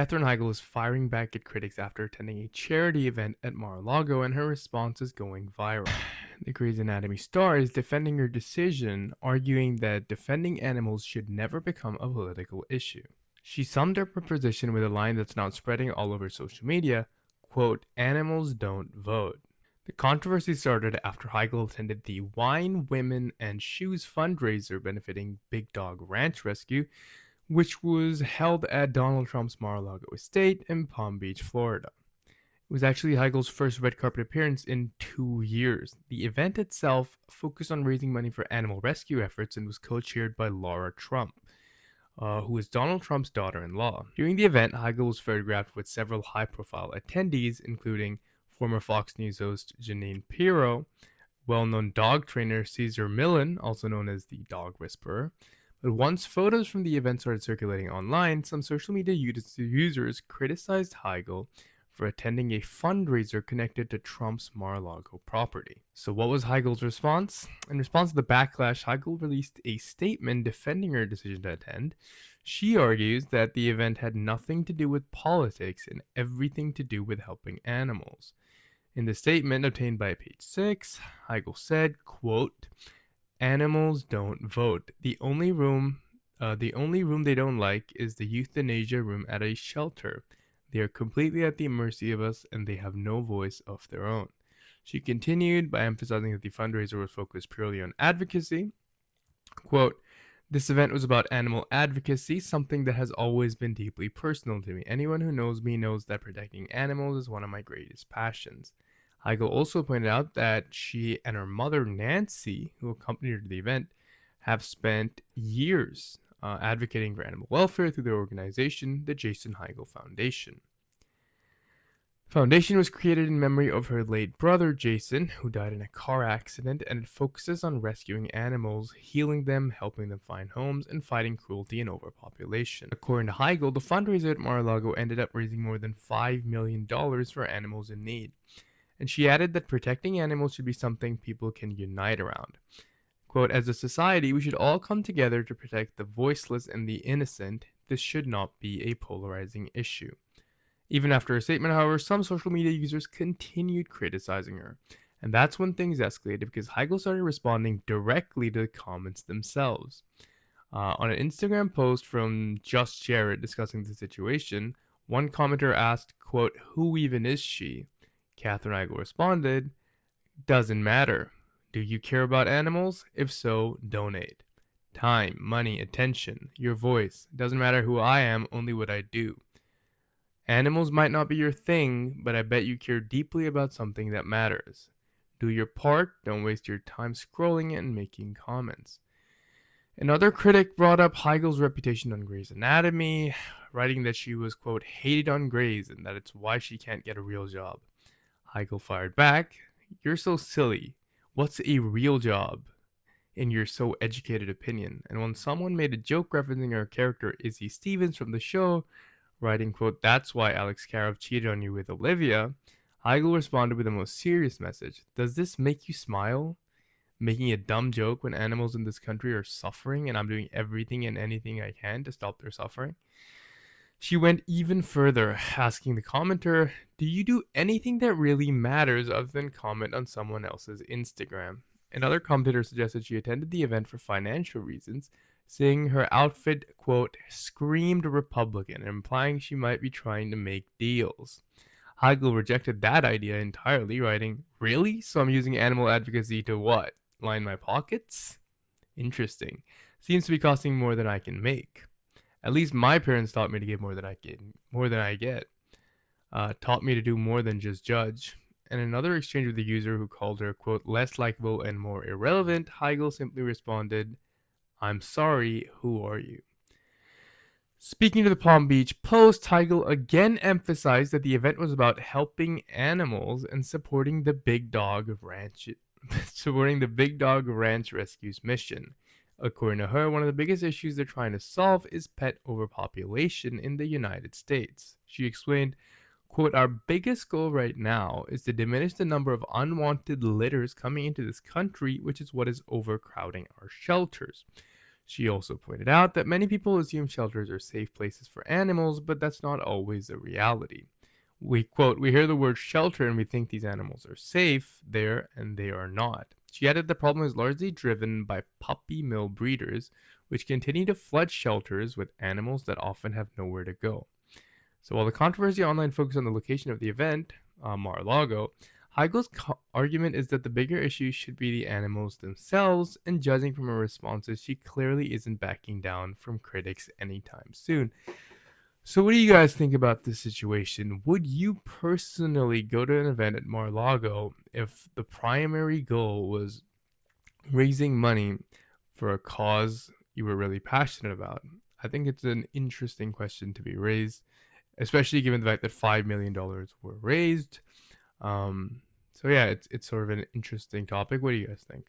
Katherine Heigl is firing back at critics after attending a charity event at Mar-a-Lago, and her response is going viral. The Grey's Anatomy star is defending her decision, arguing that defending animals should never become a political issue. She summed up her position with a line that's now spreading all over social media, quote, "Animals don't vote." The controversy started after Heigl attended the Wine, Women, and Shoes fundraiser benefiting Big Dog Ranch Rescue, which was held at Donald Trump's Mar-a-Lago estate in Palm Beach, Florida. It was actually Heigl's first red carpet appearance in 2 years. The event itself focused on raising money for animal rescue efforts and was co-chaired by Lara Trump, who is Donald Trump's daughter-in-law. During the event, Heigl was photographed with several high-profile attendees, including former Fox News host Janine Pirro, well-known dog trainer Cesar Millan, also known as the Dog Whisperer. But once photos from the event started circulating online, some social media users criticized Heigl for attending a fundraiser connected to Trump's Mar-a-Lago property. So what was Heigl's response? In response to the backlash, Heigl released a statement defending her decision to attend. She argues that the event had nothing to do with politics and everything to do with helping animals. In the statement obtained by Page 6, Heigl said, quote, "Animals don't vote. The only room they don't like is the euthanasia room at a shelter. They are completely at the mercy of us, and they have no voice of their own." She continued by emphasizing that the fundraiser was focused purely on advocacy. Quote, "This event was about animal advocacy, something that has always been deeply personal to me. Anyone who knows me knows that protecting animals is one of my greatest passions." Heigl also pointed out that she and her mother, Nancy, who accompanied her to the event, have spent years advocating for animal welfare through their organization, the Jason Heigl Foundation. The foundation was created in memory of her late brother, Jason, who died in a car accident, and it focuses on rescuing animals, healing them, helping them find homes, and fighting cruelty and overpopulation. According to Heigl, the fundraiser at Mar-a-Lago ended up raising more than $5 million for animals in need. And she added that protecting animals should be something people can unite around. Quote, "As a society, we should all come together to protect the voiceless and the innocent. This should not be a polarizing issue." Even after her statement, however, some social media users continued criticizing her. And that's when things escalated because Heigl started responding directly to the comments themselves. On an Instagram post from Just Jared discussing the situation, one commenter asked, quote, "Who even is she?" Katherine Heigl responded, "Doesn't matter. Do you care about animals? If so, donate. Time, money, attention, your voice. Doesn't matter who I am, only what I do. Animals might not be your thing, but I bet you care deeply about something that matters. Do your part, don't waste your time scrolling and making comments." Another critic brought up Heigl's reputation on Grey's Anatomy, writing that she was, quote, "hated on Grey's and that it's why she can't get a real job." Heigl fired back, "You're so silly. What's a real job? In your so educated opinion?" And when someone made a joke referencing her character Izzy Stevens from the show, writing, quote, "That's why Alex Karev cheated on you with Olivia," Heigl responded with a most serious message. "Does this make you smile? Making a dumb joke when animals in this country are suffering and I'm doing everything and anything I can to stop their suffering?" She went even further, asking the commenter, "Do you do anything that really matters other than comment on someone else's Instagram?" Another commentator suggested she attended the event for financial reasons, saying her outfit, quote, "screamed Republican," implying she might be trying to make deals. Heigl rejected that idea entirely, writing, "Really? So I'm using animal advocacy to what? Line my pockets? Interesting. Seems to be costing more than I can make. At least my parents taught me to give more than I get. Taught me to do more than just judge." In another exchange with a user who called her, quote, "less likable and more irrelevant," Heigl simply responded, "I'm sorry, who are you?" Speaking to the Palm Beach Post, Heigl again emphasized that the event was about helping animals and supporting the Big Dog Ranch Rescue's mission. According to her, one of the biggest issues they're trying to solve is pet overpopulation in the United States. She explained, quote, "Our biggest goal right now is to diminish the number of unwanted litters coming into this country, which is what is overcrowding our shelters." She also pointed out that many people assume shelters are safe places for animals, but that's not always a reality. We quote, "We hear the word shelter and we think these animals are safe there, and they are not." She added the problem is largely driven by puppy mill breeders, which continue to flood shelters with animals that often have nowhere to go. So while the controversy online focused on the location of the event, Mar-a-Lago, Heigl's argument is that the bigger issue should be the animals themselves, and judging from her responses, she clearly isn't backing down from critics anytime soon. So what do you guys think about this situation? Would you personally go to an event at Mar-a-Lago if the primary goal was raising money for a cause you were really passionate about? I think it's an interesting question to be raised, especially given the fact that $5 million were raised. So yeah, it's sort of an interesting topic. What do you guys think?